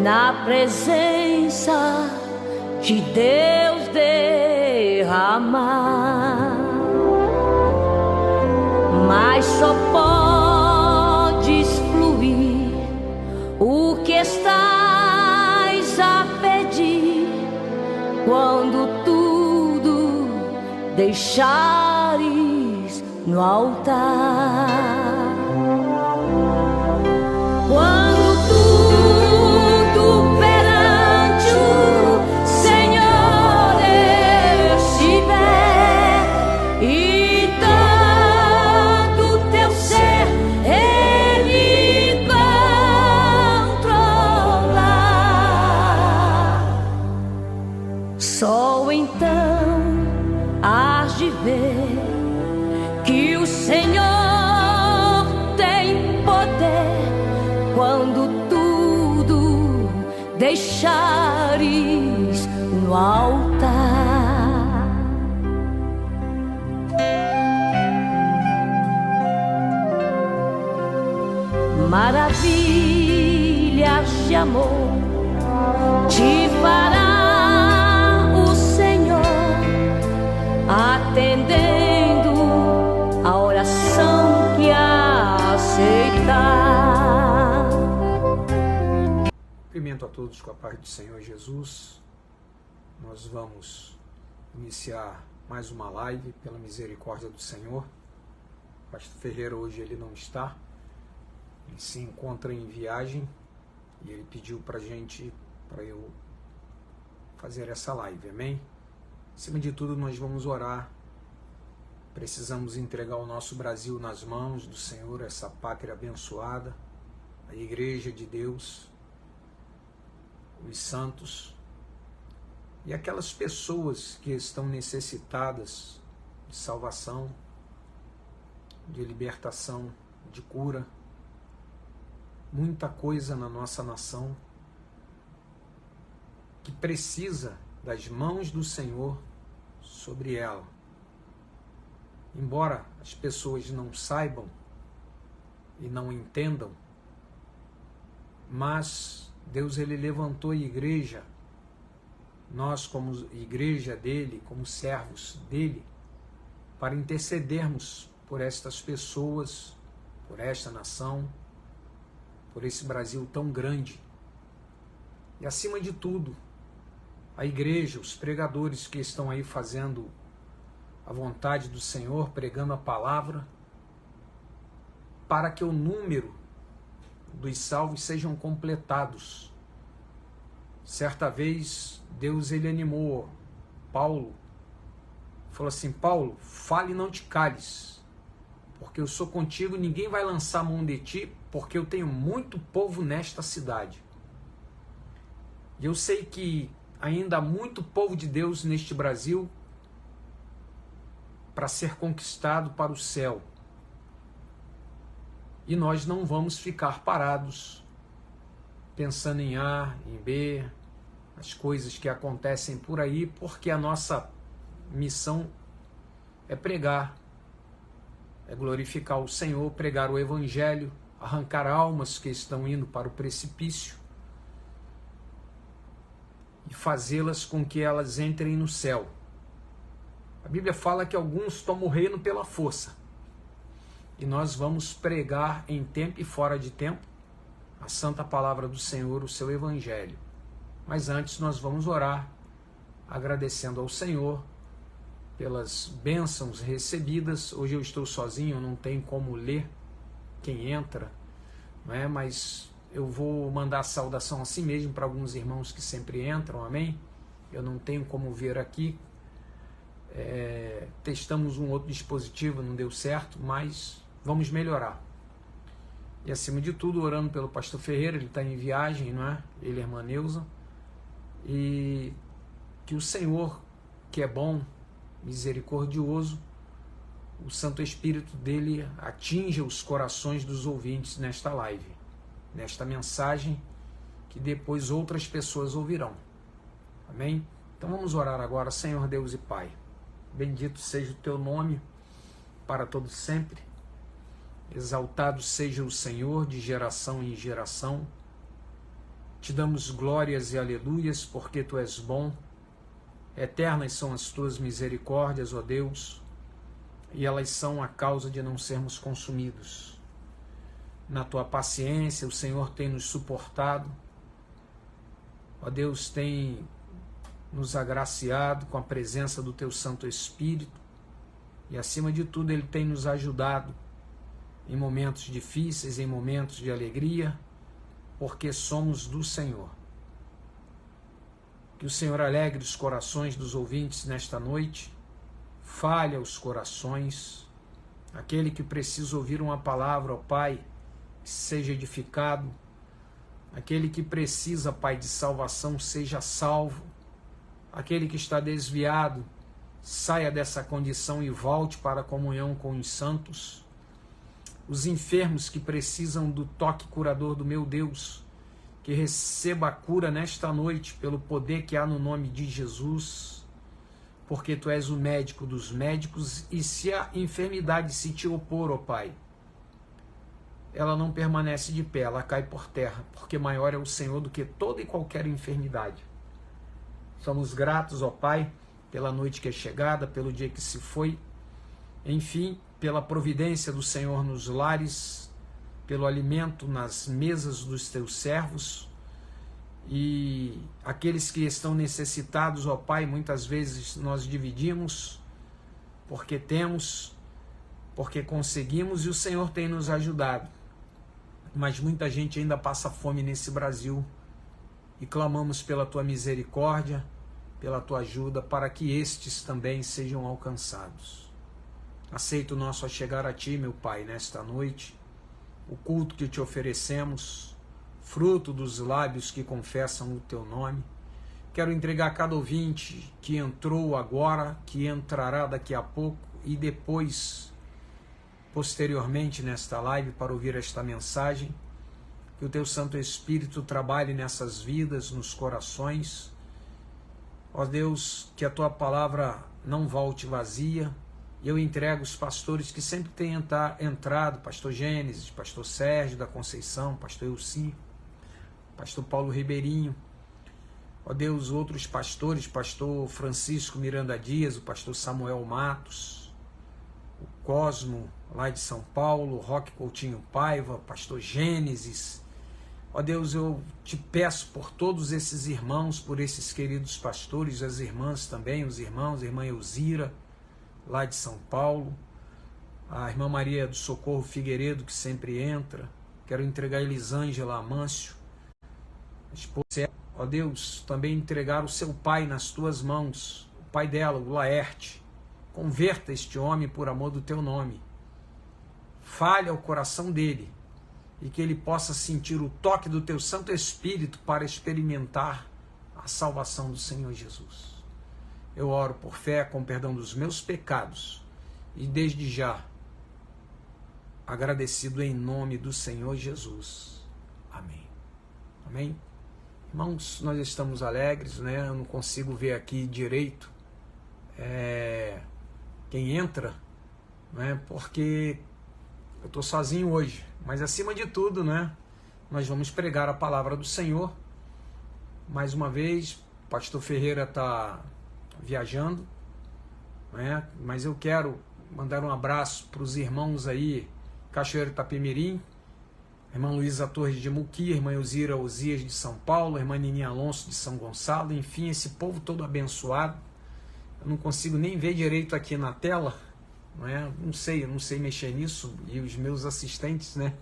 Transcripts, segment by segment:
na presença de Deus derramar, mas só podes fluir o que estás a pedir quando tudo deixares no altar. Quando tudo perante o Senhor estiver e todo teu ser Ele controlar, só então hás de ver que o Senhor tem poder quando tudo deixares no altar. Maravilhas de amor te fará o Senhor, atendendo a oração que aceitar. Cumprimento a todos com a paz do Senhor Jesus. Nós vamos iniciar mais uma live pela misericórdia do Senhor. O pastor Ferreira hoje ele não está, ele se encontra em viagem e ele pediu para eu fazer essa live, amém? Acima de tudo nós vamos orar. Precisamos entregar o nosso Brasil nas mãos do Senhor, essa pátria abençoada, a Igreja de Deus, os santos e aquelas pessoas que estão necessitadas de salvação, de libertação, de cura. Muita coisa na nossa nação que precisa das mãos do Senhor sobre ela. Embora as pessoas não saibam e não entendam, mas Deus ele levantou a igreja, nós como igreja dele, como servos dele, para intercedermos por estas pessoas, por esta nação, por esse Brasil tão grande. E acima de tudo, a igreja, os pregadores que estão aí fazendo a vontade do Senhor, pregando a palavra, para que o número dos salvos sejam completados. Certa vez, Deus ele animou Paulo, falou assim: Paulo, fale e não te cales, porque eu sou contigo, ninguém vai lançar a mão de ti, porque eu tenho muito povo nesta cidade. E eu sei que ainda há muito povo de Deus neste Brasil para ser conquistado para o céu. E nós não vamos ficar parados pensando em A, em B, as coisas que acontecem por aí, porque a nossa missão é pregar, é glorificar o Senhor, pregar o Evangelho, arrancar almas que estão indo para o precipício e fazê-las com que elas entrem no céu. A Bíblia fala que alguns tomam o reino pela força. E nós vamos pregar em tempo e fora de tempo a santa palavra do Senhor, o seu Evangelho. Mas antes nós vamos orar, agradecendo ao Senhor pelas bênçãos recebidas. Hoje eu estou sozinho, não tenho como ler quem entra, não é? Mas eu vou mandar a saudação assim mesmo para alguns irmãos que sempre entram, amém? Eu não tenho como ver aqui. Testamos um outro dispositivo, não deu certo, mas vamos melhorar. E acima de tudo, orando pelo pastor Ferreira, ele está em viagem, não é? Ele e a irmã Neuza. E que o Senhor, que é bom, misericordioso, o Santo Espírito dele atinja os corações dos ouvintes nesta live, nesta mensagem, que depois outras pessoas ouvirão. Amém? Então vamos orar agora. Senhor Deus e Pai, bendito seja o teu nome para todo sempre. Exaltado seja o Senhor de geração em geração. Te damos glórias e aleluias, porque Tu és bom. Eternas são as Tuas misericórdias, ó Deus, e elas são a causa de não sermos consumidos. Na Tua paciência, o Senhor tem nos suportado. Ó Deus, tem nos agraciado com a presença do Teu Santo Espírito e, acima de tudo, Ele tem nos ajudado em momentos difíceis, em momentos de alegria, porque somos do Senhor. Que o Senhor alegre os corações dos ouvintes nesta noite, fale aos corações, aquele que precisa ouvir uma palavra, ó Pai, que seja edificado, aquele que precisa, Pai, de salvação, seja salvo, aquele que está desviado, saia dessa condição e volte para a comunhão com os santos, os enfermos que precisam do toque curador do meu Deus, que receba a cura nesta noite pelo poder que há no nome de Jesus, porque Tu és o médico dos médicos, e se a enfermidade se te opor, ó Pai, ela não permanece de pé, ela cai por terra, porque maior é o Senhor do que toda e qualquer enfermidade. Somos gratos, ó Pai, pela noite que é chegada, pelo dia que se foi, enfim, pela providência do Senhor nos lares, pelo alimento nas mesas dos Teus servos, e aqueles que estão necessitados, ó Pai, muitas vezes nós dividimos, porque temos, porque conseguimos, e o Senhor tem nos ajudado, mas muita gente ainda passa fome nesse Brasil, e clamamos pela Tua misericórdia, pela Tua ajuda, para que estes também sejam alcançados. Aceita o nosso achegar a Ti, meu Pai, nesta noite, o culto que Te oferecemos, fruto dos lábios que confessam o Teu nome. Quero entregar a cada ouvinte que entrou agora, que entrará daqui a pouco, e depois, posteriormente nesta live, para ouvir esta mensagem, que o Teu Santo Espírito trabalhe nessas vidas, nos corações. Ó Deus, que a Tua palavra não volte vazia. E eu entrego os pastores que sempre têm entrado, pastor Gênesis, pastor Sérgio da Conceição, pastor Elci, pastor Paulo Ribeirinho, ó Deus, outros pastores, pastor Francisco Miranda Dias, o pastor Samuel Matos, o Cosmo, lá de São Paulo, Roque Coutinho Paiva, pastor Gênesis. Ó Deus, eu Te peço por todos esses irmãos, por esses queridos pastores, as irmãs também, os irmãos, a irmã Elzira, lá de São Paulo, a irmã Maria do Socorro Figueiredo, que sempre entra. Quero entregar a Elisângela Amâncio, a esposa. Ó Deus, também entregar o seu pai nas Tuas mãos, o pai dela, o Laerte. Converta este homem por amor do Teu nome. Fale ao coração dele, e que ele possa sentir o toque do Teu Santo Espírito para experimentar a salvação do Senhor Jesus. Eu oro por fé, com perdão dos meus pecados, e desde já, agradecido em nome do Senhor Jesus. Amém. Amém? Irmãos, nós estamos alegres, né? Eu não consigo ver aqui direito quem entra, né? Porque eu estou sozinho hoje, mas acima de tudo, né? Nós vamos pregar a palavra do Senhor. Mais uma vez, o pastor Ferreira está viajando, né? Mas eu quero mandar um abraço para os irmãos aí, Cachoeiro Itapemirim, a irmã Luísa Torres de Muqui, a irmã Elzira Osias de São Paulo, a irmã Nininha Alonso de São Gonçalo, enfim, esse povo todo abençoado. Eu não consigo nem ver direito aqui na tela, não é? Eu não sei mexer nisso, e os meus assistentes, né,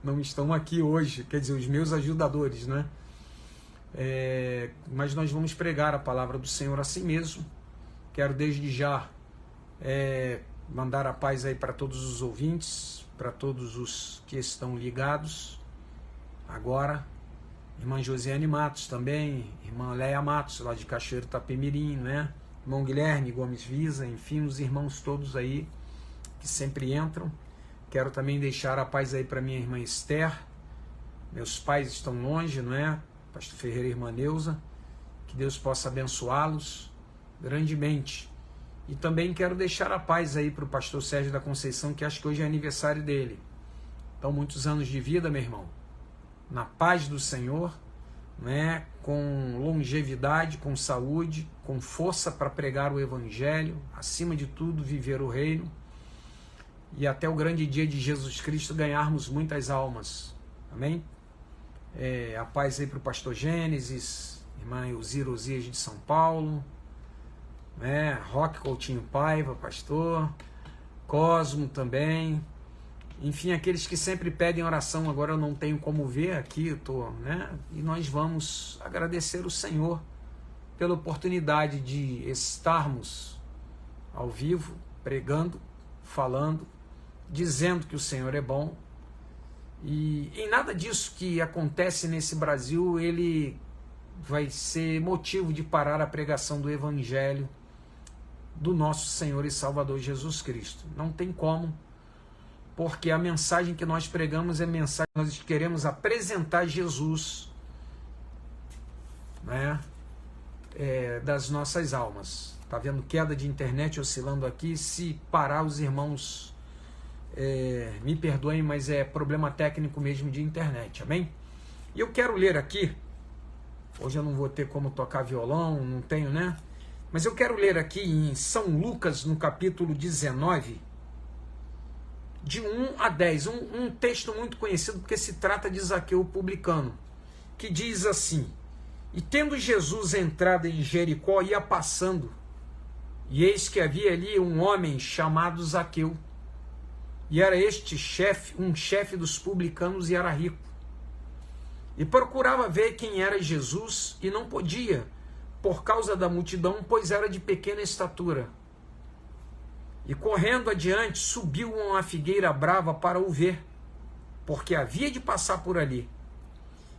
não estão aqui hoje, quer dizer, os meus ajudadores, né? Mas nós vamos pregar a palavra do Senhor assim mesmo. Quero desde já mandar a paz aí para todos os ouvintes, para todos os que estão ligados agora. Irmã Josiane Matos também, irmã Leia Matos, lá de Cachoeiro Itapemirim, né? Irmão Guilherme Gomes Visa, enfim, os irmãos todos aí que sempre entram. Quero também deixar a paz aí para minha irmã Esther. Meus pais estão longe, não é? Pastor Ferreira e irmã Neuza, que Deus possa abençoá-los grandemente. E também quero deixar a paz aí para o pastor Sérgio da Conceição, que acho que hoje é aniversário dele. Então, muitos anos de vida, meu irmão, na paz do Senhor, né, com longevidade, com saúde, com força para pregar o Evangelho, acima de tudo, viver o reino, e até o grande dia de Jesus Cristo ganharmos muitas almas. Amém? A paz aí para o pastor Gênesis, irmã Elzira Osias de São Paulo, né? Roque Coutinho Paiva, pastor, Cosmo também, enfim, aqueles que sempre pedem oração. Agora eu não tenho como ver aqui, eu tô, né? E nós vamos agradecer o Senhor pela oportunidade de estarmos ao vivo, pregando, falando, dizendo que o Senhor é bom. E em nada disso que acontece nesse Brasil, ele vai ser motivo de parar a pregação do Evangelho do nosso Senhor e Salvador Jesus Cristo. Não tem como, porque a mensagem que nós pregamos é mensagem, nós queremos apresentar Jesus, né, das nossas almas. Tá vendo queda de internet oscilando aqui? Se parar, os irmãos me perdoem, mas é problema técnico mesmo de internet, amém? E eu quero ler aqui, hoje eu não vou ter como tocar violão, não tenho, né? Mas eu quero ler aqui em São Lucas, no capítulo 19, de 1 a 10, um texto muito conhecido, porque se trata de Zaqueu publicano, que diz assim: E tendo Jesus entrado em Jericó, ia passando, e eis que havia ali um homem chamado Zaqueu, e era este um chefe dos publicanos, e era rico. E procurava ver quem era Jesus, e não podia, por causa da multidão, pois era de pequena estatura. E correndo adiante, subiu a uma figueira brava para o ver, porque havia de passar por ali.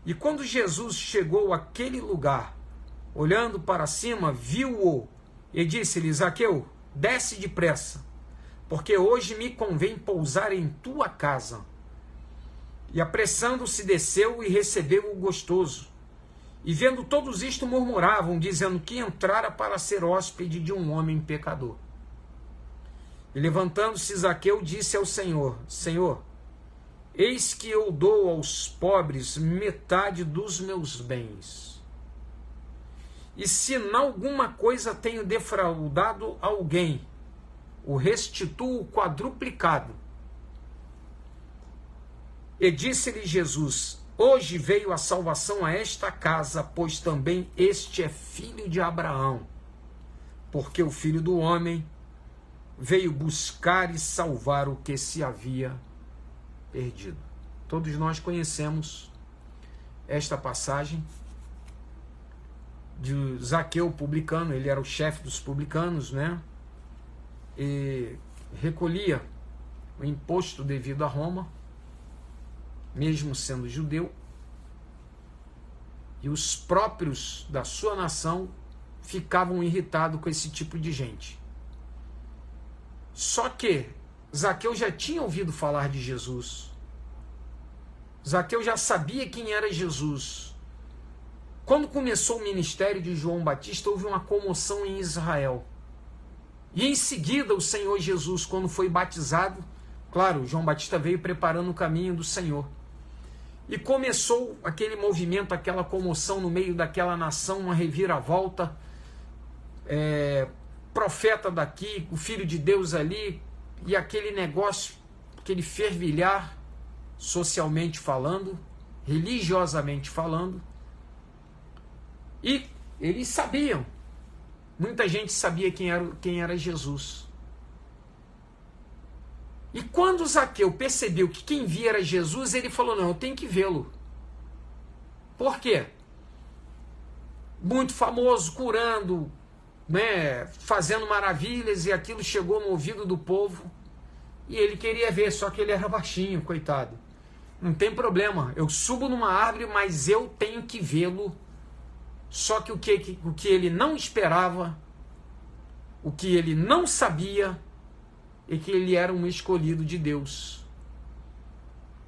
E quando Jesus chegou àquele lugar, olhando para cima, viu-o, e disse-lhe: Zaqueu, desce depressa, porque hoje me convém pousar em tua casa. E apressando-se desceu e recebeu-o gostoso. E vendo todos isto murmuravam, dizendo que entrara para ser hóspede de um homem pecador. E levantando-se Zaqueu disse ao Senhor: Senhor, eis que eu dou aos pobres metade dos meus bens. E se em alguma coisa tenho defraudado alguém, o restituo quadruplicado. E disse-lhe Jesus: Hoje veio a salvação a esta casa, pois também este é filho de Abraão, porque o Filho do Homem veio buscar e salvar o que se havia perdido. Todos nós conhecemos esta passagem de Zaqueu publicano. Ele era o chefe dos publicanos, né? E recolhia o imposto devido a Roma, mesmo sendo judeu, e os próprios da sua nação ficavam irritados com esse tipo de gente. Só que Zaqueu já tinha ouvido falar de Jesus. Zaqueu já sabia quem era Jesus. Quando começou o ministério de João Batista, houve uma comoção em Israel. E em seguida o Senhor Jesus, quando foi batizado, claro, João Batista veio preparando o caminho do Senhor. E começou aquele movimento, aquela comoção no meio daquela nação, uma reviravolta. Profeta daqui, o Filho de Deus ali, e aquele negócio, aquele fervilhar, socialmente falando, religiosamente falando. E eles sabiam, muita gente sabia quem era Jesus. E quando Zaqueu percebeu que quem via era Jesus, ele falou: não, eu tenho que vê-lo. Por quê? Muito famoso, curando, né, fazendo maravilhas, e aquilo chegou no ouvido do povo, e ele queria ver, só que ele era baixinho, coitado. Não tem problema, eu subo numa árvore, mas eu tenho que vê-lo. Só que o que ele não esperava, o que ele não sabia, é que ele era um escolhido de Deus.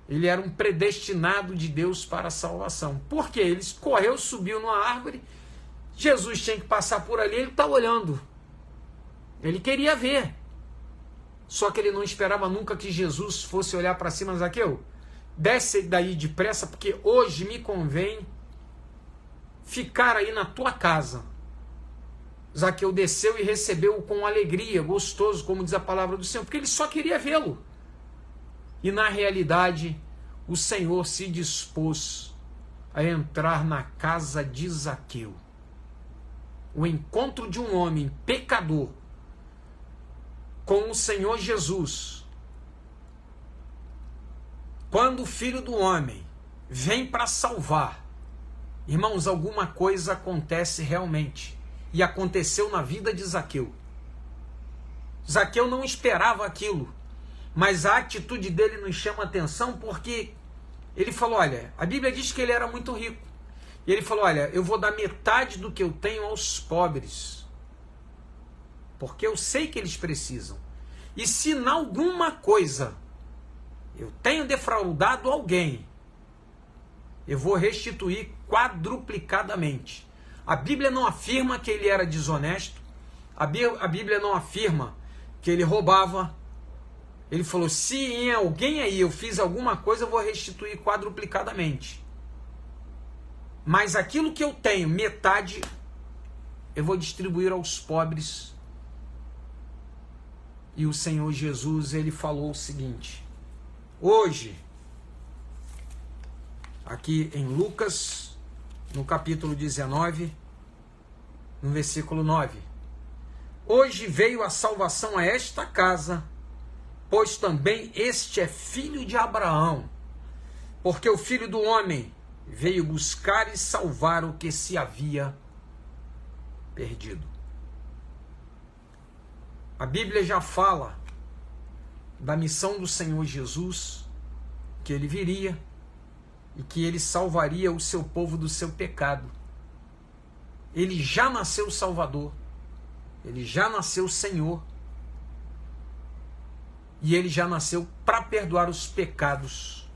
Ele era um predestinado de Deus para a salvação. Por quê? Ele correu, subiu numa árvore, Jesus tinha que passar por ali, ele está olhando. Ele queria ver. Só que ele não esperava nunca que Jesus fosse olhar para cima. Zaqueu, desce daí depressa, porque hoje me convém ficar aí na tua casa. Zaqueu desceu e recebeu-o com alegria, gostoso, como diz a palavra do Senhor, porque ele só queria vê-lo. E na realidade, o Senhor se dispôs a entrar na casa de Zaqueu. O encontro de um homem pecador com o Senhor Jesus, quando o Filho do Homem vem para salvar, irmãos, alguma coisa acontece realmente. E aconteceu na vida de Zaqueu. Zaqueu não esperava aquilo, mas a atitude dele nos chama atenção porque ele falou, olha, a Bíblia diz que ele era muito rico. E ele falou, olha, eu vou dar metade do que eu tenho aos pobres, porque eu sei que eles precisam. E se em alguma coisa eu tenho defraudado alguém, eu vou restituir quadruplicadamente. A Bíblia não afirma que ele era desonesto, a Bíblia não afirma que ele roubava. Ele falou, se em alguém aí eu fiz alguma coisa, eu vou restituir quadruplicadamente. Mas aquilo que eu tenho, metade, eu vou distribuir aos pobres. E o Senhor Jesus, ele falou o seguinte, hoje, aqui em Lucas, no capítulo 19, no versículo 9, hoje veio a salvação a esta casa, pois também este é filho de Abraão, porque o Filho do Homem veio buscar e salvar o que se havia perdido. A Bíblia já fala da missão do Senhor Jesus, que ele viria e que ele salvaria o seu povo do seu pecado. Ele já nasceu Salvador, ele já nasceu Senhor, e ele já nasceu para perdoar os pecados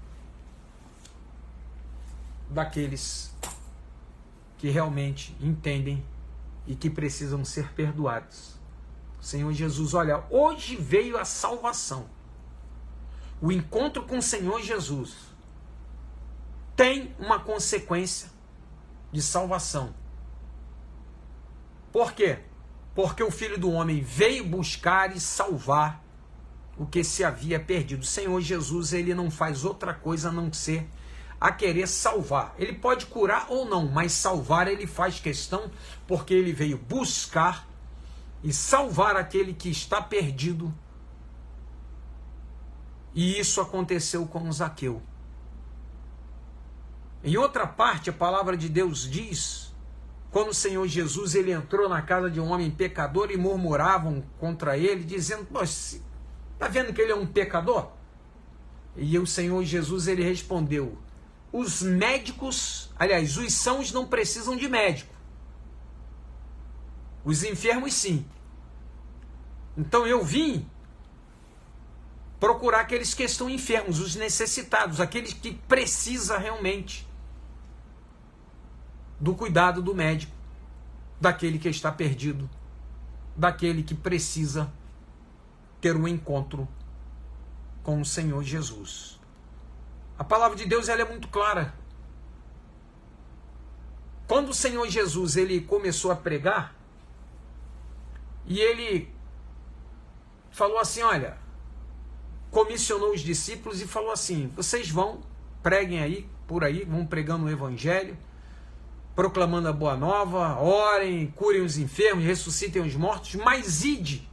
daqueles que realmente entendem e que precisam ser perdoados. O Senhor Jesus, olha, hoje veio a salvação. O encontro com o Senhor Jesus tem uma consequência de salvação. Por quê? Porque o Filho do Homem veio buscar e salvar o que se havia perdido. O Senhor Jesus, ele não faz outra coisa a não ser a querer salvar. Ele pode curar ou não, mas salvar ele faz questão, porque ele veio buscar e salvar aquele que está perdido. E isso aconteceu com Zaqueu. Em outra parte, a palavra de Deus diz, quando o Senhor Jesus ele entrou na casa de um homem pecador e murmuravam contra ele, dizendo, está vendo que ele é um pecador? E o Senhor Jesus ele respondeu, os médicos, aliás, os sãos não precisam de médico. Os enfermos sim. Então eu vim procurar aqueles que estão enfermos, os necessitados, aqueles que precisam realmente do cuidado do médico, daquele que está perdido, daquele que precisa ter um encontro com o Senhor Jesus. A palavra de Deus ela é muito clara. Quando o Senhor Jesus ele começou a pregar, e ele falou assim, olha, comissionou os discípulos e falou assim, vocês vão, preguem aí, por aí, vão pregando o evangelho, proclamando a boa nova, orem, curem os enfermos, ressuscitem os mortos, mas ide.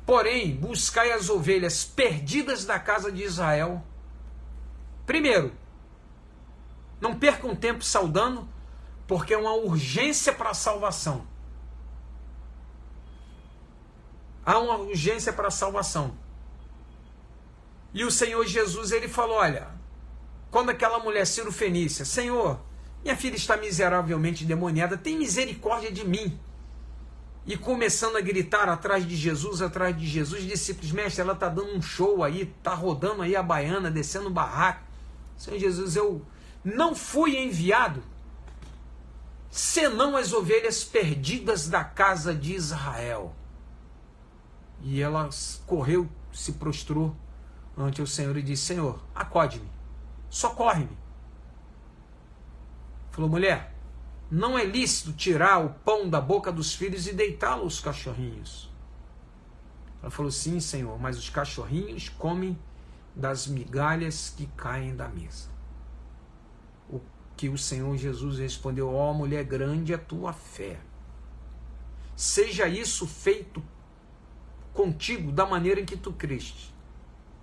Porém, buscai as ovelhas perdidas da casa de Israel. Primeiro, não percam tempo saudando, porque é uma urgência para a salvação. Há uma urgência para a salvação. E o Senhor Jesus, ele falou, olha, quando aquela mulher Cirofenícia, Senhor, minha filha está miseravelmente endemoniada, tem misericórdia de mim. E começando a gritar atrás de Jesus, discípulos, mestre, ela está dando um show aí, está rodando aí a baiana, descendo o barraco. Senhor Jesus, eu não fui enviado, senão as ovelhas perdidas da casa de Israel. E ela correu, se prostrou ante o Senhor e disse, Senhor, acode-me, socorre-me. Falou: mulher, não é lícito tirar o pão da boca dos filhos e deitá-lo aos cachorrinhos. Ela falou: sim, Senhor, mas os cachorrinhos comem das migalhas que caem da mesa. O que o Senhor Jesus respondeu: ó mulher, grande é a tua fé. Seja isso feito contigo da maneira em que tu creste.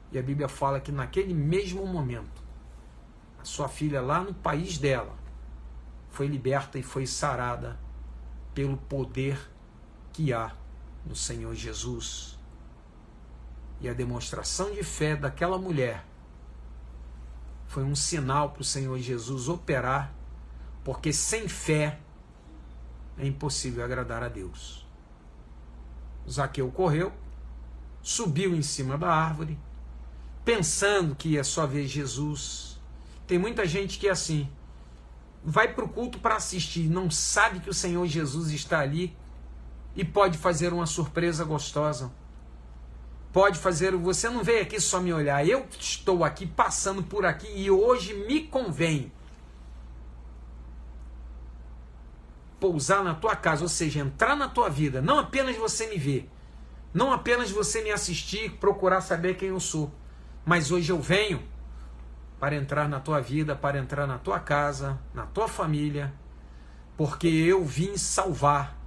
E a Bíblia fala que naquele mesmo momento, a sua filha lá no país dela foi liberta e foi sarada pelo poder que há no Senhor Jesus. E a demonstração de fé daquela mulher foi um sinal para o Senhor Jesus operar, porque sem fé é impossível agradar a Deus. Zaqueu correu, subiu em cima da árvore, pensando que ia só ver Jesus. Tem muita gente que é assim, vai para o culto para assistir, não sabe que o Senhor Jesus está ali e pode fazer uma surpresa gostosa. Pode fazer, você não veio aqui só me olhar, eu estou aqui, passando por aqui, e hoje me convém pousar na tua casa, ou seja, entrar na tua vida, não apenas você me ver, não apenas você me assistir, procurar saber quem eu sou, mas hoje eu venho para entrar na tua vida, para entrar na tua casa, na tua família, porque eu vim salvar,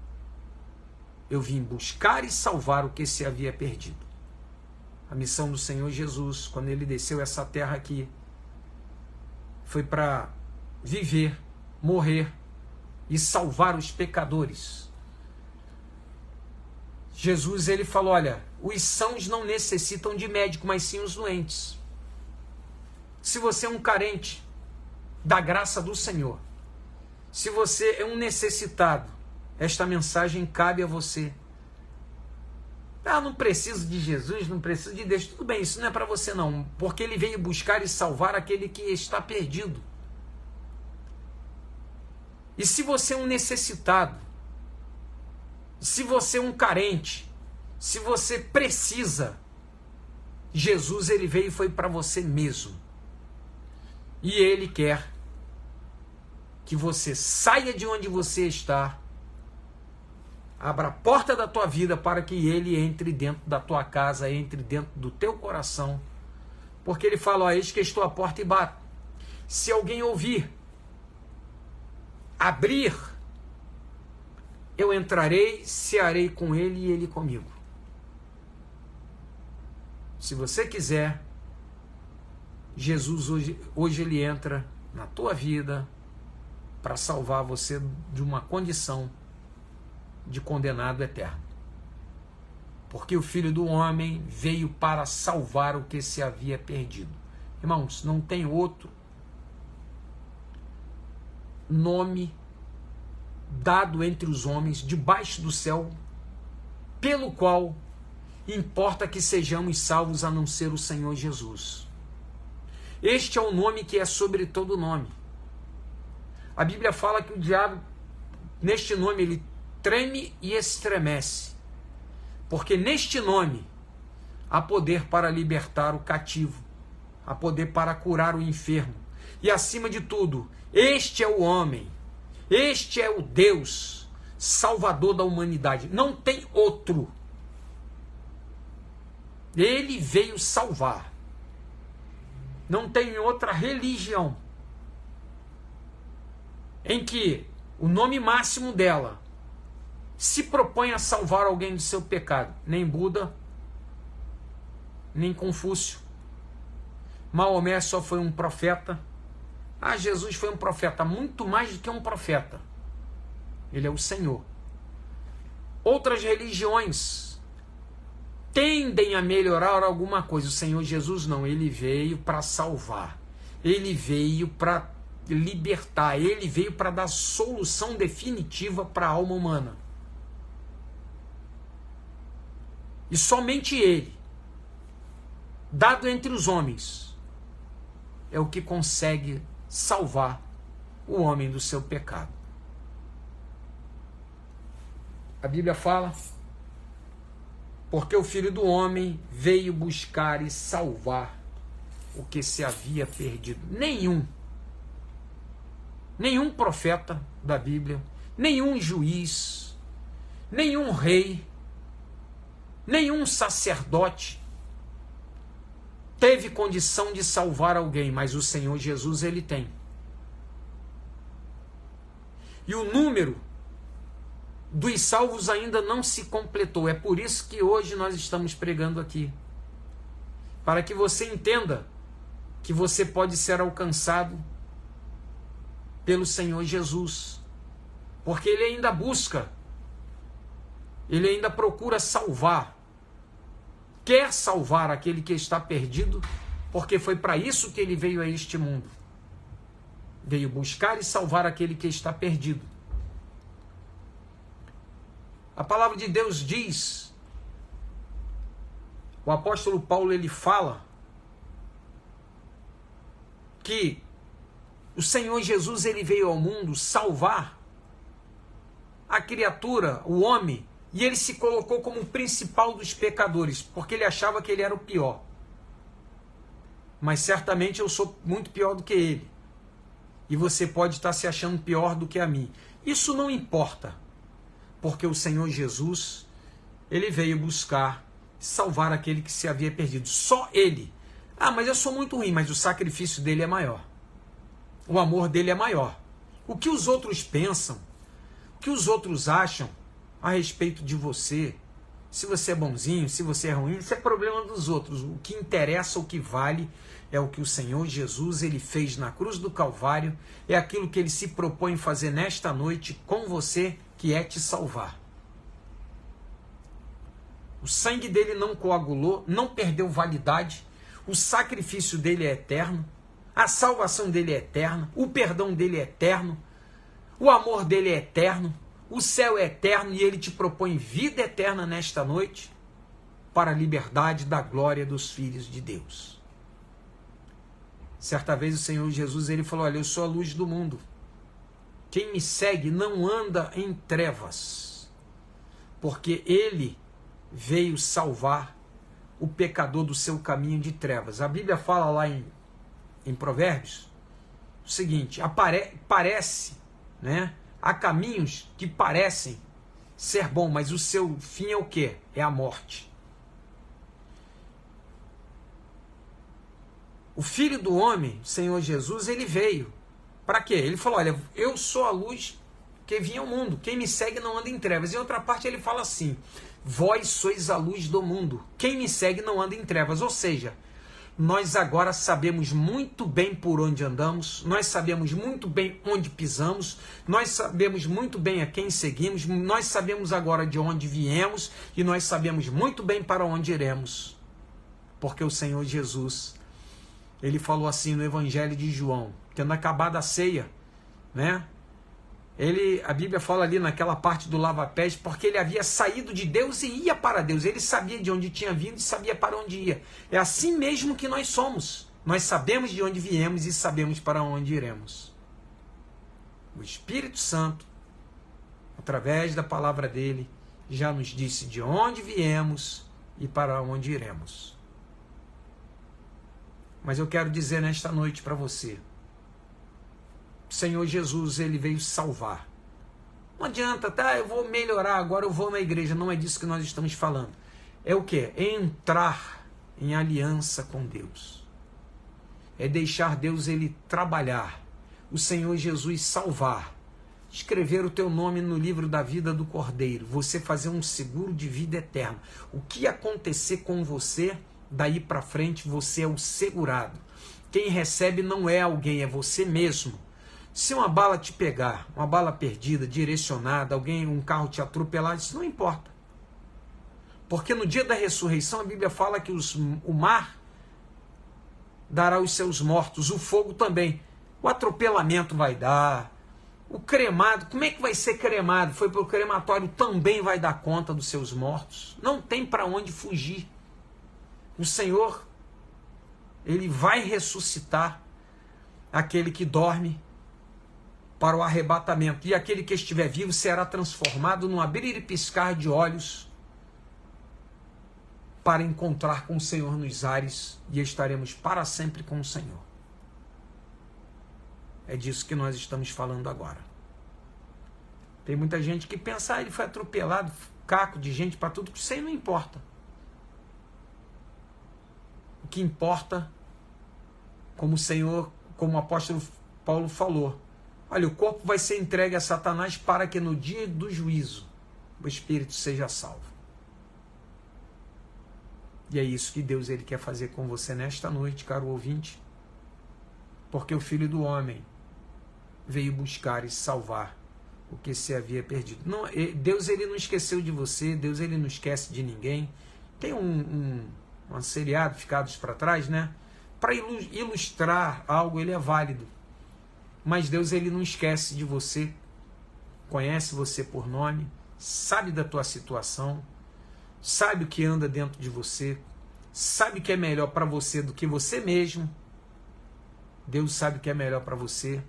eu vim buscar e salvar o que se havia perdido. A missão do Senhor Jesus, quando ele desceu essa terra aqui, foi para viver, morrer e salvar os pecadores. Jesus, ele falou: olha, os sãos não necessitam de médico, mas sim os doentes. Se você é um carente da graça do Senhor, se você é um necessitado, esta mensagem cabe a você. Ah, não preciso de Jesus, não preciso de Deus. Tudo bem, isso não é para você não, porque ele veio buscar e salvar aquele que está perdido. E se você é um necessitado, se você é um carente, se você precisa, Jesus, ele veio e foi para você mesmo. E ele quer que você saia de onde você está, abra a porta da tua vida para que ele entre dentro da tua casa, entre dentro do teu coração. Porque ele fala: ó, eis que estou à porta e bato. Se alguém ouvir, abrir, eu entrarei, cearei com ele e ele comigo. Se você quiser, Jesus hoje ele entra na tua vida para salvar você de uma condição de condenado eterno. Porque o Filho do Homem veio para salvar o que se havia perdido. Irmãos, não tem outro nome dado entre os homens, debaixo do céu, pelo qual importa que sejamos salvos, a não ser o Senhor Jesus. Este é o nome que é sobre todo nome. A Bíblia fala que o diabo, neste nome, ele treme e estremece, porque neste nome há poder para libertar o cativo, há poder para curar o enfermo, e acima de tudo, este é o homem, este é o Deus, Salvador da humanidade, não tem outro. Ele veio salvar, não tem outra religião em que o nome máximo dela se propõe a salvar alguém do seu pecado. Nem Buda, nem Confúcio. Maomé só foi um profeta. Ah, Jesus foi um profeta, muito mais do que um profeta. Ele é o Senhor. Outras religiões tendem a melhorar alguma coisa. O Senhor Jesus não, ele veio para salvar. Ele veio para libertar. Ele veio para dar solução definitiva para a alma humana. E somente ele, dado entre os homens, é o que consegue salvar o homem do seu pecado. A Bíblia fala: porque o Filho do Homem veio buscar e salvar o que se havia perdido. Nenhum nenhum profeta da Bíblia, nenhum juiz, nenhum rei, nenhum sacerdote teve condição de salvar alguém, mas o Senhor Jesus, ele tem. E o número dos salvos ainda não se completou. É por isso que hoje nós estamos pregando aqui. Para que você entenda que você pode ser alcançado pelo Senhor Jesus. Porque ele ainda busca, ele ainda procura salvar. Quer salvar aquele que está perdido, porque foi para isso que ele veio a este mundo. Veio buscar e salvar aquele que está perdido. A palavra de Deus diz, o apóstolo Paulo ele fala que o Senhor Jesus ele veio ao mundo salvar a criatura, o homem, e ele se colocou como o principal dos pecadores, porque ele achava que ele era o pior. Mas certamente eu sou muito pior do que ele. E você pode estar se achando pior do que a mim. Isso não importa, porque o Senhor Jesus, ele veio buscar salvar aquele que se havia perdido. Só ele. Ah, mas eu sou muito ruim, mas o sacrifício dele é maior. O amor dele é maior. O que os outros pensam, o que os outros acham a respeito de você, se você é bonzinho, se você é ruim, isso é problema dos outros. O que interessa, o que vale, é o que o Senhor Jesus ele fez na cruz do Calvário, é aquilo que ele se propõe fazer nesta noite com você, que é te salvar. O sangue dele não coagulou, não perdeu validade, o sacrifício dele é eterno, a salvação dele é eterna, o perdão dele é eterno, o amor dele é eterno, o céu é eterno e ele te propõe vida eterna nesta noite para a liberdade da glória dos filhos de Deus. Certa vez o Senhor Jesus ele falou, olha, eu sou a luz do mundo. Quem me segue não anda em trevas, porque ele veio salvar o pecador do seu caminho de trevas. A Bíblia fala lá em Provérbios o seguinte, parece, né? Há caminhos que parecem ser bom, mas o seu fim é o quê? É a morte. O Filho do Homem, Senhor Jesus, ele veio. Para quê? Ele falou, olha, eu sou a luz que vinha ao mundo. Quem me segue não anda em trevas. Em outra parte ele fala assim, vós sois a luz do mundo. Quem me segue não anda em trevas. Ou seja, nós agora sabemos muito bem por onde andamos, nós sabemos muito bem onde pisamos, nós sabemos muito bem a quem seguimos, nós sabemos agora de onde viemos e nós sabemos muito bem para onde iremos. Porque o Senhor Jesus, ele falou assim no Evangelho de João, tendo acabado a ceia, né? A Bíblia fala ali naquela parte do lava-pés, porque ele havia saído de Deus e ia para Deus. Ele sabia de onde tinha vindo e sabia para onde ia. É assim mesmo que nós somos. Nós sabemos de onde viemos e sabemos para onde iremos. O Espírito Santo, através da palavra dele, já nos disse de onde viemos e para onde iremos. Mas eu quero dizer nesta noite para você, o Senhor Jesus, ele veio salvar. Não adianta, tá, eu vou melhorar, agora eu vou na igreja. Não é disso que nós estamos falando. É o quê? É entrar em aliança com Deus. É deixar Deus ele trabalhar. O Senhor Jesus salvar. Escrever o teu nome no livro da vida do Cordeiro. Você fazer um seguro de vida eterna. O que acontecer com você, daí para frente você é o segurado. Quem recebe não é alguém, é você mesmo. Se uma bala te pegar, uma bala perdida, direcionada, um carro te atropelar, isso não importa. Porque no dia da ressurreição a Bíblia fala que o mar dará os seus mortos, o fogo também. O atropelamento vai dar, o cremado, como é que vai ser cremado? Foi para o crematório, também vai dar conta dos seus mortos. Não tem para onde fugir. O Senhor, ele vai ressuscitar aquele que dorme para o arrebatamento, e aquele que estiver vivo será transformado num abrir e piscar de olhos para encontrar com o Senhor nos ares, e estaremos para sempre com o Senhor. É disso que nós estamos falando agora. Tem muita gente que pensa, ele foi atropelado, caco de gente para tudo, isso aí não importa. O que importa, como o Senhor, como o apóstolo Paulo falou, olha, o corpo vai ser entregue a Satanás para que no dia do juízo o espírito seja salvo. E é isso que Deus ele quer fazer com você nesta noite, caro ouvinte, porque o Filho do Homem veio buscar e salvar o que se havia perdido. Não, Deus ele não esqueceu de você, Deus ele não esquece de ninguém. Tem um seriado, Ficados para Trás, né? Para ilustrar algo, ele é válido. Mas Deus ele não esquece de você, conhece você por nome, sabe da tua situação, sabe o que anda dentro de você, sabe o que é melhor para você do que você mesmo. Deus sabe o que é melhor para você.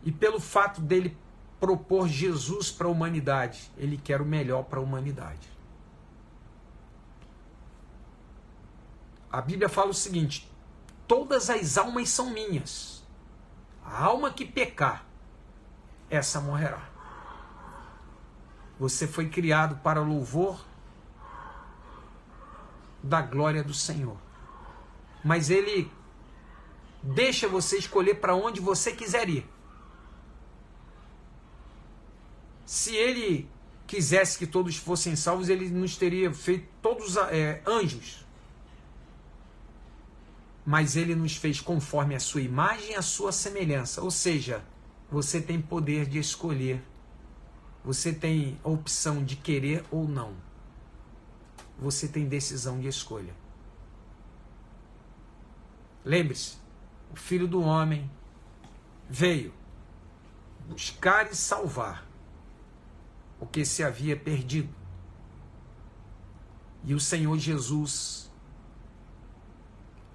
E pelo fato dele propor Jesus para a humanidade, ele quer o melhor para a humanidade. A Bíblia fala o seguinte: todas as almas são minhas. A alma que pecar, essa morrerá. Você foi criado para louvor da glória do Senhor. Mas ele deixa você escolher para onde você quiser ir. Se ele quisesse que todos fossem salvos, ele nos teria feito todos anjos. Mas ele nos fez conforme a sua imagem e a sua semelhança. Ou seja, você tem poder de escolher. Você tem a opção de querer ou não. Você tem decisão de escolha. Lembre-se, o Filho do Homem veio buscar e salvar o que se havia perdido. E o Senhor Jesus,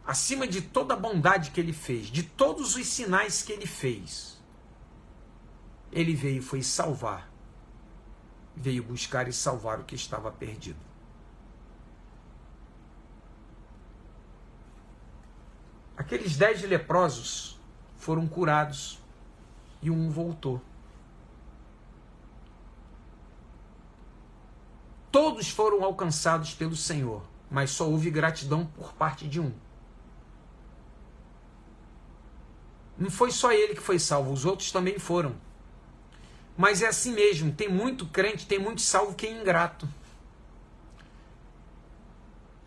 acima de toda a bondade que ele fez, de todos os sinais que ele fez, ele veio e foi salvar. Veio buscar e salvar o que estava perdido. Aqueles 10 leprosos foram curados e um voltou. Todos foram alcançados pelo Senhor, mas só houve gratidão por parte de um. Não foi só ele que foi salvo, os outros também foram. Mas é assim mesmo, tem muito crente, tem muito salvo que é ingrato.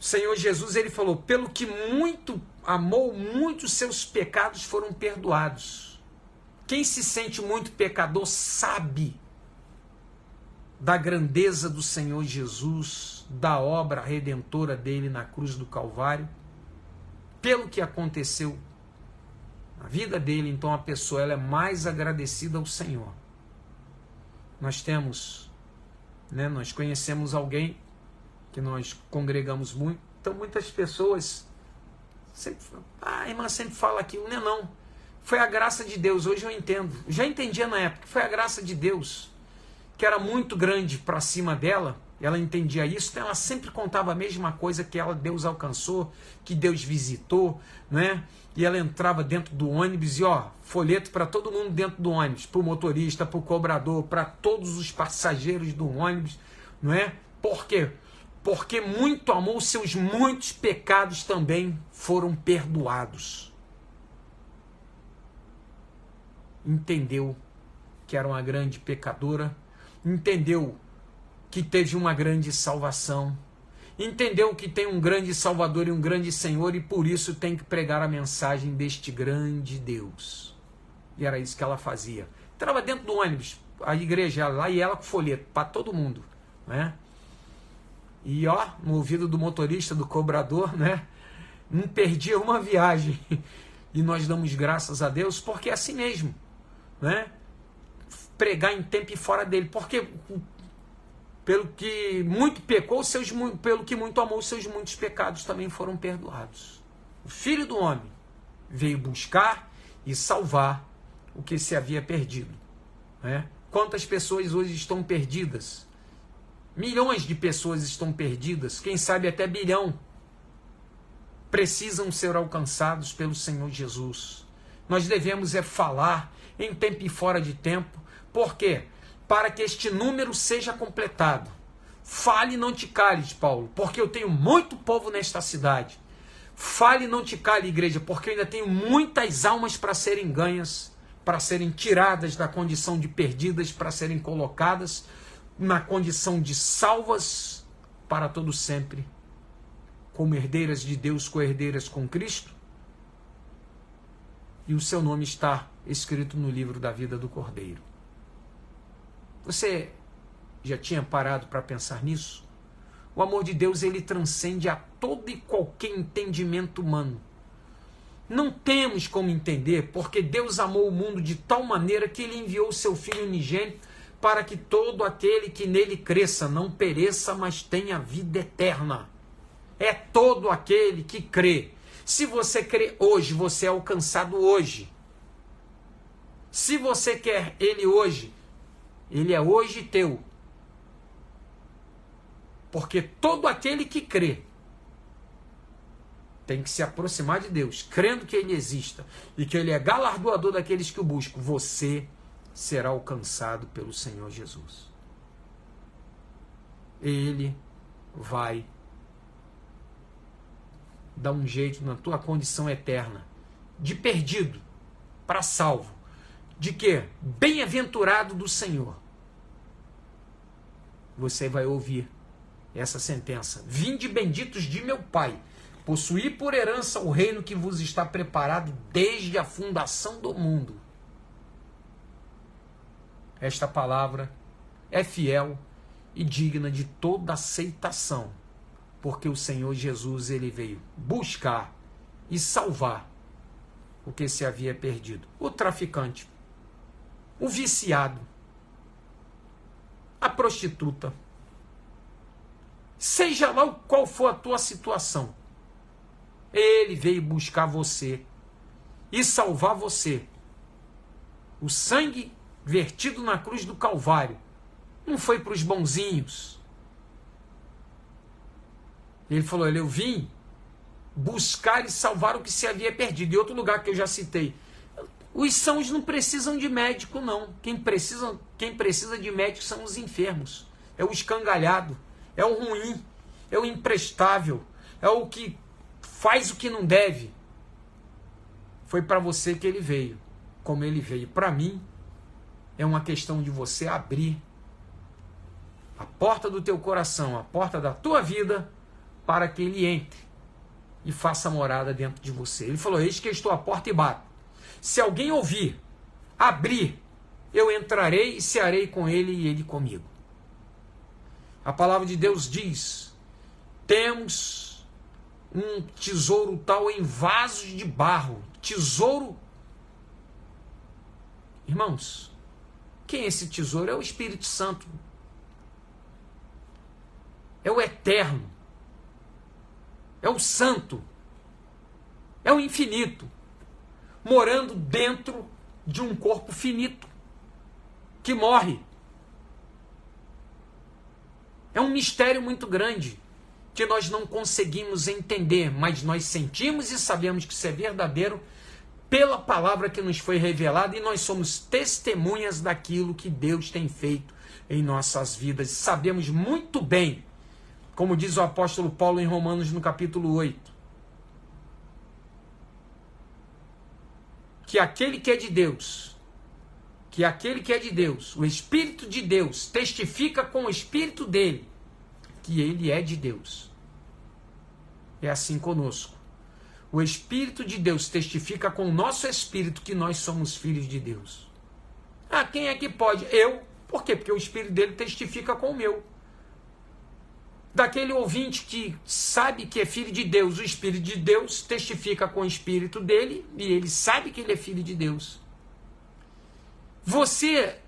O Senhor Jesus, ele falou, pelo que muito amou, muitos seus pecados foram perdoados. Quem se sente muito pecador sabe da grandeza do Senhor Jesus, da obra redentora dele na cruz do Calvário, pelo que aconteceu na vida dele. Então a pessoa ela é mais agradecida ao Senhor. Nós temos, nós conhecemos alguém que nós congregamos muito, então muitas pessoas sempre falam, a irmã sempre fala aquilo, não, foi a graça de Deus. Hoje eu entendo, já entendia na época, foi a graça de Deus, que era muito grande para cima dela, ela entendia isso, então ela sempre contava a mesma coisa, que Deus alcançou, que Deus visitou, e ela entrava dentro do ônibus e folheto para todo mundo dentro do ônibus, para o motorista, para o cobrador, para todos os passageiros do ônibus, Por quê? Porque muito amor, seus muitos pecados também foram perdoados. Entendeu que era uma grande pecadora, entendeu que teve uma grande salvação, entendeu que tem um grande Salvador e um grande Senhor, e por isso tem que pregar a mensagem deste grande Deus. E era isso que ela fazia. Entrava dentro do ônibus, a igreja lá, e ela com folheto para todo mundo, E no ouvido do motorista, do cobrador, não perdia uma viagem. E nós damos graças a Deus, porque é assim mesmo, Pregar em tempo e fora dele, porque pelo que muito pecou, pelo que muito amou, seus muitos pecados também foram perdoados. O Filho do Homem veio buscar e salvar o que se havia perdido. Quantas pessoas hoje estão perdidas? Milhões de pessoas estão perdidas, quem sabe até bilhão. Precisam ser alcançados pelo Senhor Jesus. Nós devemos falar em tempo e fora de tempo. Por quê? Para que este número seja completado. Fale e não te cales, Paulo, porque eu tenho muito povo nesta cidade. Fale e não te cale, igreja, porque eu ainda tenho muitas almas para serem ganhas, para serem tiradas da condição de perdidas, para serem colocadas na condição de salvas para todo sempre, como herdeiras de Deus, co-herdeiras com Cristo. E o seu nome está escrito no livro da vida do Cordeiro. Você já tinha parado para pensar nisso? O amor de Deus, ele transcende a todo e qualquer entendimento humano. Não temos como entender, porque Deus amou o mundo de tal maneira que ele enviou o seu Filho unigênito para que todo aquele que nele cresça não pereça, mas tenha vida eterna. É todo aquele que crê. Se você crê hoje, você é alcançado hoje. Se você quer ele hoje, ele é hoje teu. Porque todo aquele que crê tem que se aproximar de Deus, crendo que ele exista e que ele é galardoador daqueles que o buscam. Você será alcançado pelo Senhor Jesus. Ele vai dar um jeito na tua condição eterna, de perdido para salvo. De quê? Bem-aventurado do Senhor. Você vai ouvir essa sentença: vinde benditos de meu Pai, possuí por herança o reino que vos está preparado desde a fundação do mundo. Esta palavra é fiel e digna de toda aceitação, porque o Senhor Jesus, ele veio buscar e salvar o que se havia perdido. O traficante, o viciado, a prostituta, seja lá qual for a tua situação, ele veio buscar você e salvar você. O sangue vertido na cruz do Calvário não foi para os bonzinhos. Ele falou: eu vim buscar e salvar o que se havia perdido. E outro lugar que eu já citei: os sãos não precisam de médico, não. Quem precisa de médico são os enfermos. É o escangalhado, é o ruim, é o imprestável, é o que faz o que não deve. Foi para você que ele veio, como ele veio para mim. É uma questão de você abrir a porta do teu coração, a porta da tua vida, para que ele entre e faça morada dentro de você. Ele falou: eis que eu estou à porta e bato. Se alguém ouvir, abrir, eu entrarei e cearei com ele e ele comigo. A palavra de Deus diz: temos um tesouro tal em vasos de barro. Tesouro. Irmãos, quem é esse tesouro? É o Espírito Santo. É o eterno. É o santo. É o infinito. Morando dentro de um corpo finito que morre. É um mistério muito grande que nós não conseguimos entender, mas nós sentimos e sabemos que isso é verdadeiro pela palavra que nos foi revelada, e nós somos testemunhas daquilo que Deus tem feito em nossas vidas. Sabemos muito bem, como diz o apóstolo Paulo em Romanos no capítulo 8, que aquele que é de Deus, o Espírito de Deus testifica com o Espírito dele que ele é de Deus. É assim conosco. O Espírito de Deus testifica com o nosso espírito que nós somos filhos de Deus. Ah, quem é que pode? Eu. Por quê? Porque o Espírito dele testifica com o meu. Daquele ouvinte que sabe que é filho de Deus, o Espírito de Deus testifica com o Espírito dele e ele sabe que ele é filho de Deus. Você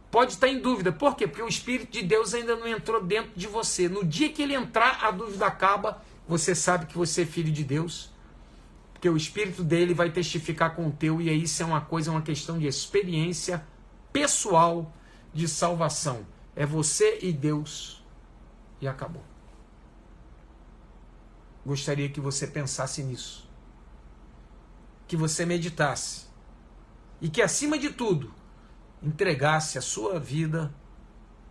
pode estar em dúvida. Por quê? Porque o Espírito de Deus ainda não entrou dentro de você. No dia que ele entrar, a dúvida acaba. Você sabe que você é filho de Deus, porque o Espírito dele vai testificar com o teu, e aí isso é uma questão de experiência pessoal de salvação. É você e Deus, e acabou. Gostaria que você pensasse nisso, que você meditasse e que, acima de tudo, entregasse a sua vida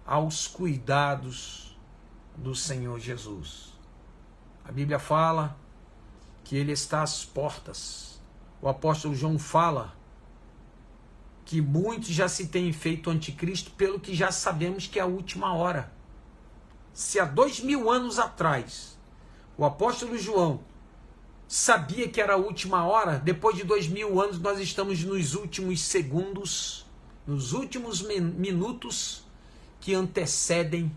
aos cuidados do Senhor Jesus. A Bíblia fala que Ele está às portas. O apóstolo João fala que muitos já se têm feito anticristo, pelo que já sabemos que é a última hora. Se há 2000 anos atrás o apóstolo João sabia que era a última hora, depois de 2000 anos nós estamos nos últimos segundos, nos últimos minutos que antecedem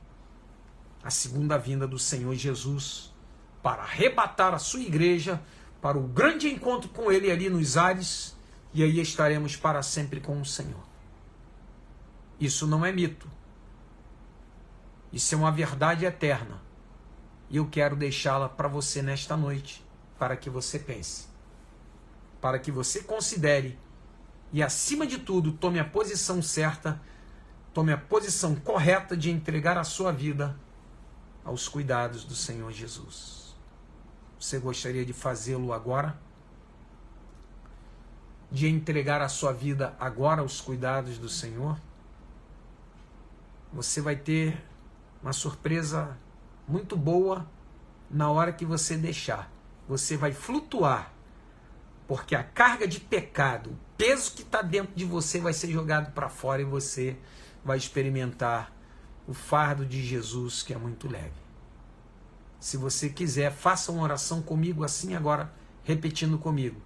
a segunda vinda do Senhor Jesus para arrebatar a sua igreja para o grande encontro com Ele ali nos ares, e aí estaremos para sempre com o Senhor. Isso não é mito. Isso é uma verdade eterna. E eu quero deixá-la para você nesta noite, para que você pense, para que você considere e, acima de tudo, tome a posição certa, tome a posição correta de entregar a sua vida aos cuidados do Senhor Jesus. Você gostaria de fazê-lo agora? De entregar a sua vida agora aos cuidados do Senhor? Você vai ter uma surpresa muito boa na hora que você deixar. Você vai flutuar, porque a carga de pecado, o peso que está dentro de você vai ser jogado para fora e você vai experimentar o fardo de Jesus, que é muito leve. Se você quiser, faça uma oração comigo assim agora, repetindo comigo.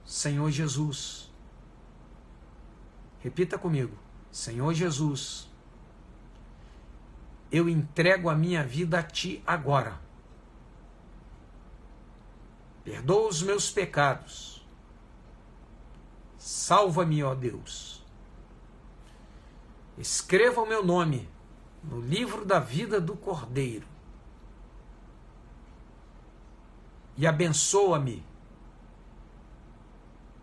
Senhor Jesus, repita comigo. Senhor Jesus, eu entrego a minha vida a Ti agora. Perdoa os meus pecados. Salva-me, ó Deus. Escreva o meu nome no livro da vida do Cordeiro. E abençoa-me,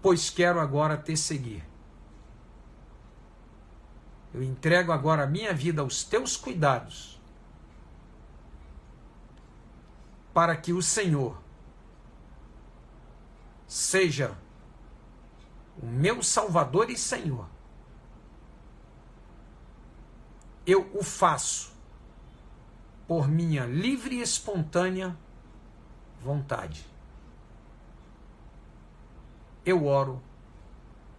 pois quero agora te seguir. Eu entrego agora a minha vida aos teus cuidados, para que o Senhor seja o meu Salvador e Senhor. Eu o faço por minha livre e espontânea vontade. Eu oro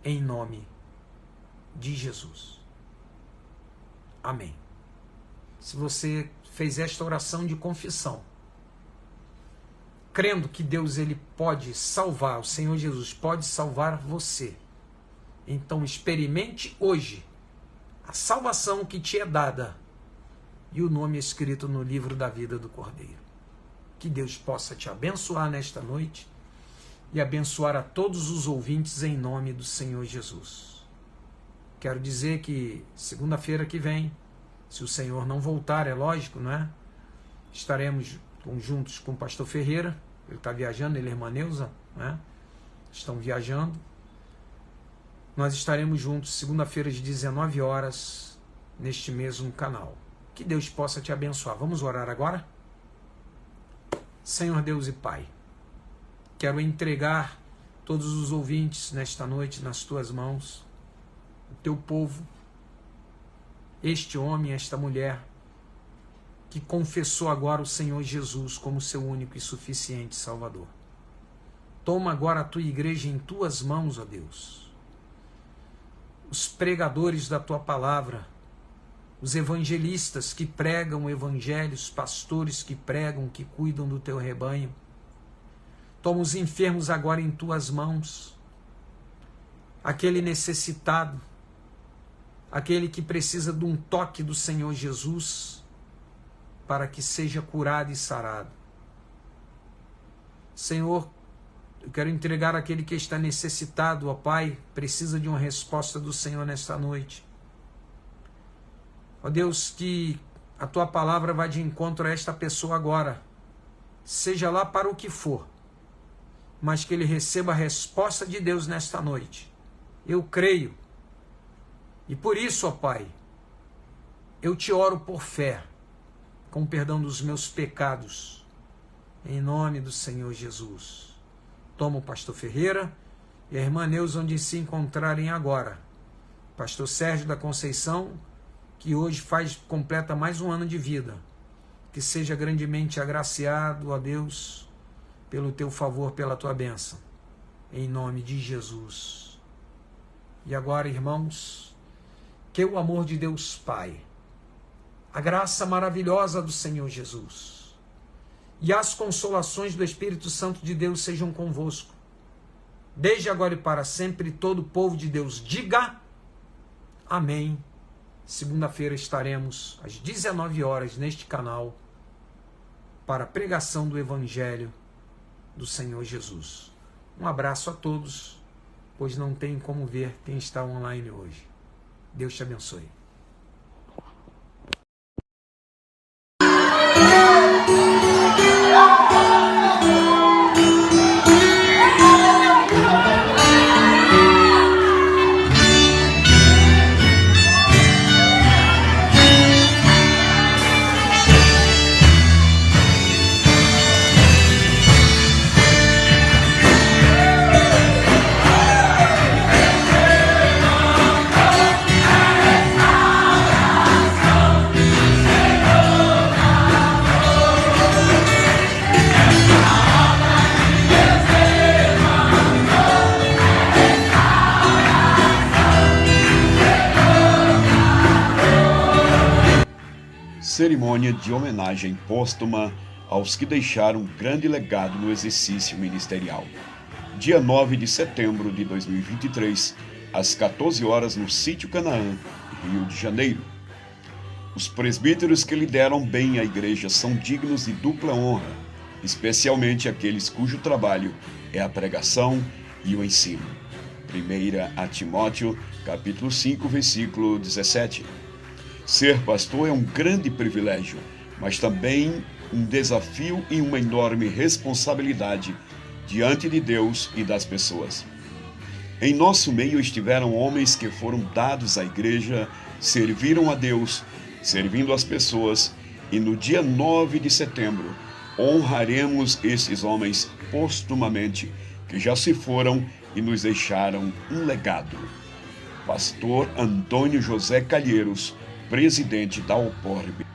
em nome de Jesus. Amém. Se você fez esta oração de confissão, crendo que Deus ele pode salvar, o Senhor Jesus pode salvar você, então experimente hoje a salvação que te é dada e o nome escrito no livro da vida do Cordeiro. Que Deus possa te abençoar nesta noite e abençoar a todos os ouvintes em nome do Senhor Jesus. Quero dizer que segunda-feira que vem, se o Senhor não voltar, é lógico, não é? Estaremos juntos com o pastor Ferreira, ele está viajando, ele e a irmã Neuza, né? Estão viajando. Nós estaremos juntos segunda-feira às 19 horas neste mesmo canal. Que Deus possa te abençoar. Vamos orar agora? Senhor Deus e Pai, quero entregar todos os ouvintes nesta noite nas tuas mãos, o teu povo, este homem, esta mulher, que confessou agora o Senhor Jesus como seu único e suficiente Salvador. Toma agora a tua igreja em tuas mãos, ó Deus. Os pregadores da tua palavra, os evangelistas que pregam o evangelho, os pastores que pregam, que cuidam do teu rebanho. Toma os enfermos agora em tuas mãos. Aquele necessitado, aquele que precisa de um toque do Senhor Jesus, para que seja curado e sarado. Senhor, eu quero entregar aquele que está necessitado, ó Pai, precisa de uma resposta do Senhor nesta noite. Ó Deus, que a tua palavra vá de encontro a esta pessoa agora, seja lá para o que for, mas que ele receba a resposta de Deus nesta noite. Eu creio, e por isso, ó Pai, eu te oro por fé, com o perdão dos meus pecados, em nome do Senhor Jesus. Toma o pastor Ferreira e a irmã Neuza, onde se encontrarem agora. Pastor Sérgio da Conceição, que hoje completa mais um ano de vida. Que seja grandemente agraciado, ó Deus, pelo teu favor, pela tua bênção. Em nome de Jesus. E agora, irmãos, que o amor de Deus Pai, a graça maravilhosa do Senhor Jesus e as consolações do Espírito Santo de Deus sejam convosco, desde agora e para sempre. Todo o povo de Deus diga amém. Segunda-feira estaremos às 19 horas neste canal para a pregação do Evangelho do Senhor Jesus. Um abraço a todos, pois não tem como ver quem está online hoje. Deus te abençoe. Cerimônia de homenagem póstuma aos que deixaram um grande legado no exercício ministerial. Dia 9 de setembro de 2023, às 14 horas, no Sítio Canaã, Rio de Janeiro. Os presbíteros que lideram bem a igreja são dignos de dupla honra, especialmente aqueles cujo trabalho é a pregação e o ensino. 1 Timóteo, capítulo 5, versículo 17. Ser pastor é um grande privilégio, mas também um desafio e uma enorme responsabilidade diante de Deus e das pessoas. Em nosso meio estiveram homens que foram dados à igreja, serviram a Deus, servindo as pessoas, e no dia 9 de setembro honraremos esses homens postumamente, que já se foram e nos deixaram um legado. Pastor Antônio José Calheiros, presidente da OPORB.